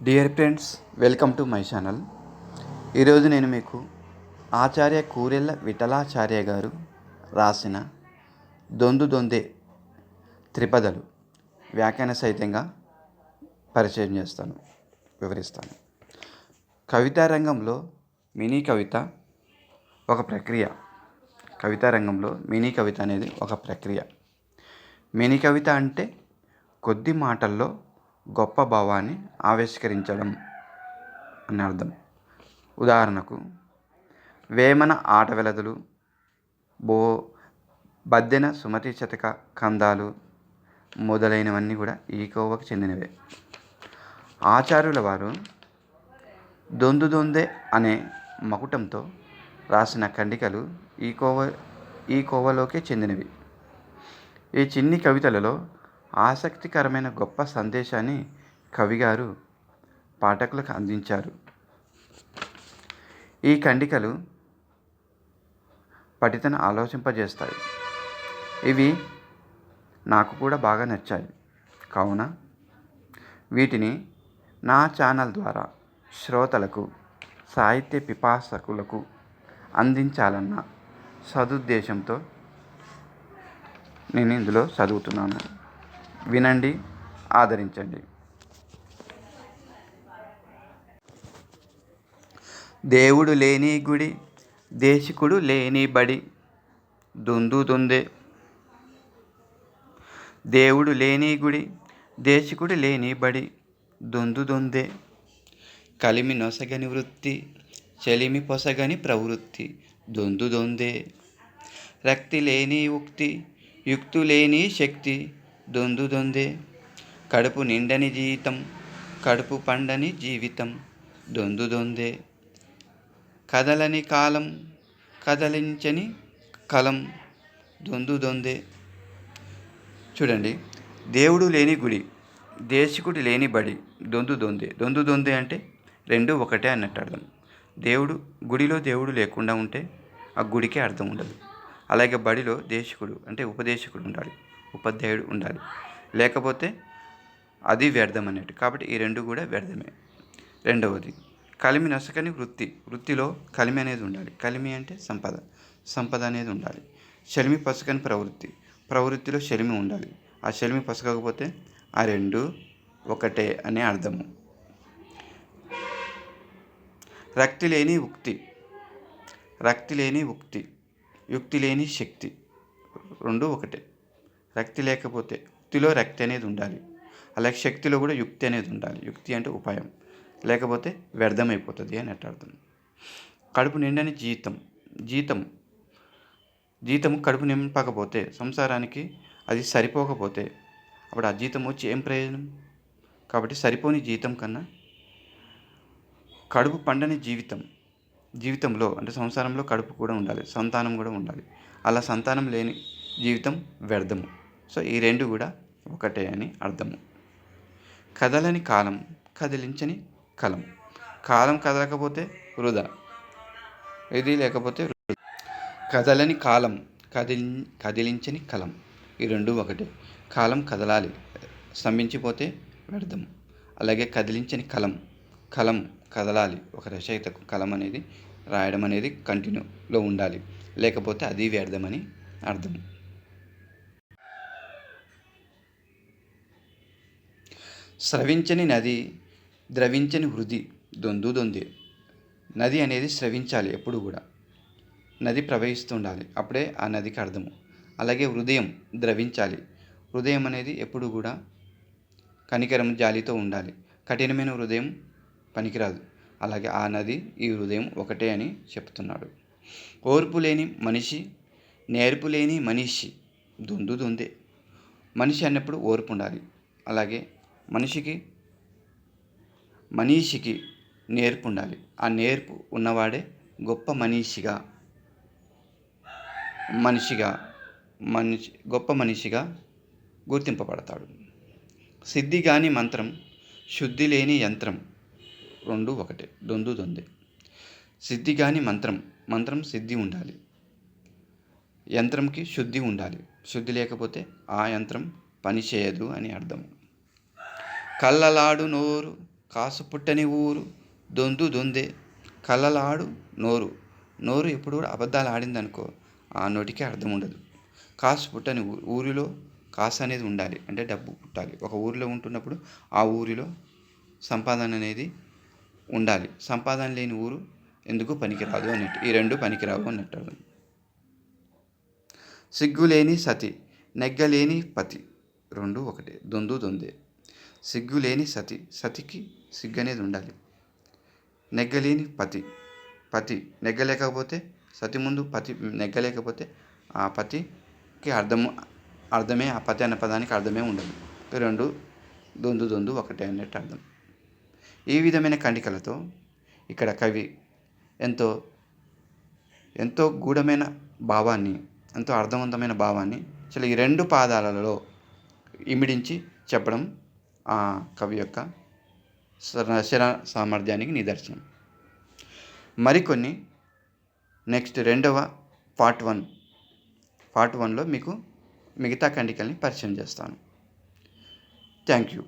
Dear friends, welcome to my channel. ఈరోజు నేను మీకు ఆచార్య కూరెళ్ళ విఠలాచార్య గారు రాసిన దొందు దొందే త్రిపదలు వ్యాఖ్యాన సహితంగా పరిచయం చేస్తాను, వివరిస్తాను. కవితా రంగంలో మినీ కవిత ఒక ప్రక్రియ. కవితా రంగంలో మినీ కవిత అనేది ఒక ప్రక్రియ. మినీ కవిత అంటే కొద్ది మాటల్లో గొప్ప భావాన్ని ఆవిష్కరించడం అని అర్థం. ఉదాహరణకు వేమన ఆట వెలదులు, బద్దెన సుమతి శతక కందాలు మొదలైనవన్నీ కూడా ఈ కోవకు చెందినవే. ఆచార్యుల వారు దొందు దొందే అనే మకుటంతో రాసిన ఖండికలు ఈ కోవలోకే చెందినవి. ఈ చిన్ని కవితలలో ఆసక్తికరమైన గొప్ప సందేశాన్ని కవిగారు పాఠకులకు అందించారు. ఈ ఖండికలు పఠితను ఆలోచింపజేస్తాయి. ఇవి నాకు కూడా బాగా నచ్చాయి. కావున వీటిని నా ఛానల్ ద్వారా శ్రోతలకు, సాహిత్య పిపాసకులకు అందించాలన్న సదుద్దేశంతో నేను ఇందులో చదువుతున్నాను. వినండి, ఆదరించండి. దేవుడు లేని గుడి, దేశికుడు లేని బడి, దొందు దొందే. దేవుడు లేని గుడి, దేశికుడు లేని బడి, దొందు దొందే. కలిమి నొసగని వృత్తి, చెలిమి పొసగని ప్రవృత్తి, దొందు దొందే. రక్తి లేని ఉక్తి, యుక్తు లేని శక్తి, దొందు దొందే. కడుపు నిండని జీవితం, కడుపు పండని జీవితం, దొందు దొందే. కదలని కాలం, కదలించని కలం, దొందు దొందే. చూడండి, దేవుడు లేని గుడి, దేశికుడు లేని బడి, దొందు దొందే. దొందు దొందే అంటే రెండు ఒకటే అన్నట్టు అర్థం. గుడిలో దేవుడు లేకుండా ఉంటే ఆ గుడికే అర్థం ఉండదు. అలాగే బడిలో దేశికుడు అంటే ఉపదేశకుడు ఉండాలి, ఉపాధ్యాయుడు ఉండాలి, లేకపోతే అది వ్యర్థం అన్నట్టు. కాబట్టి ఈ రెండు కూడా వ్యర్థమే. రెండవది, కలిమి నొసగని వృత్తి. వృత్తిలో కలిమి అనేది ఉండాలి. కలిమి అంటే సంపద అనేది ఉండాలి. చెలిమి పసగని ప్రవృత్తి. ప్రవృత్తిలో చెలిమి ఉండాలి. ఆ చెలిమి పసగకపోతే ఆ రెండు ఒకటే అనే అర్థము. రక్తి లేని ఉక్తి, రక్తి లేని ఉక్తి, యుక్తి లేని శక్తి, రెండు ఒకటే. రక్తి లేకపోతే యుక్తిలో రక్తి అనేది ఉండాలి, అలాగే శక్తిలో కూడా యుక్తి అనేది ఉండాలి. యుక్తి అంటే ఉపాయం, లేకపోతే వ్యర్థమైపోతుంది అని అర్థం. కడుపు నిండని జీతం కడుపు నింపకపోతే, సంసారానికి అది సరిపోకపోతే అప్పుడు ఆ జీతం వచ్చి ఏం ప్రయోజనం? కాబట్టి సరిపోని జీతం కన్నా కడుపు పండని జీవితంలో అంటే సంసారంలో కడుపు కూడా ఉండాలి, సంతానం కూడా ఉండాలి. అలా సంతానం లేని జీవితం వ్యర్థము. సో ఈ రెండు కూడా ఒకటే అని అర్థము. కదలని కాలం, కదిలించని కలం. కాలం కదలకపోతే వృధా, ఇది లేకపోతే వృధా. కదలని కాలం, కదిలించని కలం, ఈ రెండు ఒకటే. కాలం కదలాలి, స్తంభించిపోతే వ్యర్థము. అలాగే కదిలించని కలం కదలాలి. ఒక రచయితకు కలం అనేది రాయడం అనేది కంటిన్యూలో ఉండాలి, లేకపోతే అది వ్యర్థమని అర్థం. స్రవించని నది, ద్రవించని హృది, దొందు దొందే. నది అనేది స్రవించాలి, ఎప్పుడు కూడా నది ప్రవహిస్తూ ఉండాలి, అప్పుడే ఆ నదికి అర్థము. అలాగే హృదయం ద్రవించాలి. హృదయం అనేది ఎప్పుడు కూడా కనికరం, జాలితో ఉండాలి. కఠినమైన హృదయం పనికిరాదు. అలాగే ఆ నది, ఈ హృదయం ఒకటే అని చెప్తున్నాడు. ఓర్పు లేని మనిషి, నేర్పు లేని మనిషి, దొందు దొందే. మనిషి అన్నప్పుడు ఓర్పు ఉండాలి. అలాగే మనీషికి నేర్పు ఉండాలి. ఆ నేర్పు ఉన్నవాడే గొప్ప గొప్ప మనిషిగా గుర్తింపబడతాడు. సిద్ధి కాని మంత్రం, శుద్ధి లేని యంత్రం, రెండు ఒకటే, దొందు దొందే. సిద్ధి కాని మంత్రం సిద్ధి ఉండాలి, యంత్రంకి శుద్ధి ఉండాలి. శుద్ధి లేకపోతే ఆ యంత్రం పని చేయదు అని అర్థం. కాసు పుట్టని ఊరు దొందు దొందే. కళ్ళలాడు నోరు. నోరు ఎప్పుడు కూడా అబద్ధాలు ఆడిందనుకో ఆ నోటికి అర్థం ఉండదు. కాసు పుట్టని ఊరిలో కాసు అనేది ఉండాలి, అంటే డబ్బు పుట్టాలి. ఒక ఊరిలో ఉంటున్నప్పుడు ఆ ఊరిలో సంపాదన అనేది ఉండాలి. సంపాదన లేని ఊరు ఎందుకు పనికిరాదు అన్నట్టు. ఈ రెండు పనికిరావు అన్నట్టు. సిగ్గులేని సతి నెగ్గలేని పతి రెండు ఒకటే, దొందు దొందే. సిగ్గులేని సతి, సతికి సిగ్గు అనేది ఉండాలి. నెగ్గలేని పతి, పతి నెగ్గలేకపోతే, సతి ముందు పతి నెగ్గలేకపోతే ఆ పతికి అర్థమే ఆ పతి అనే పదానికి అర్థమే ఉండదు. రెండు దొందు దొందు ఒకటే అన్నట్టు అర్థం. ఈ విధమైన ఖండికలతో ఇక్కడ కవి ఎంతో ఎంతో గూఢమైన భావాన్ని, ఎంతో అర్థవంతమైన భావాన్ని అసలు ఈ రెండు పాదాలలో ఇమిడించి చెప్పడం ఆ కవి యొక్క రచన సామర్థ్యానికి నిదర్శనం. మరికొన్ని నెక్స్ట్ రెండవ పార్ట్ 1లో మీకు మిగతా ఖండికల్ని పరిచయం చేస్తాను. Thank you.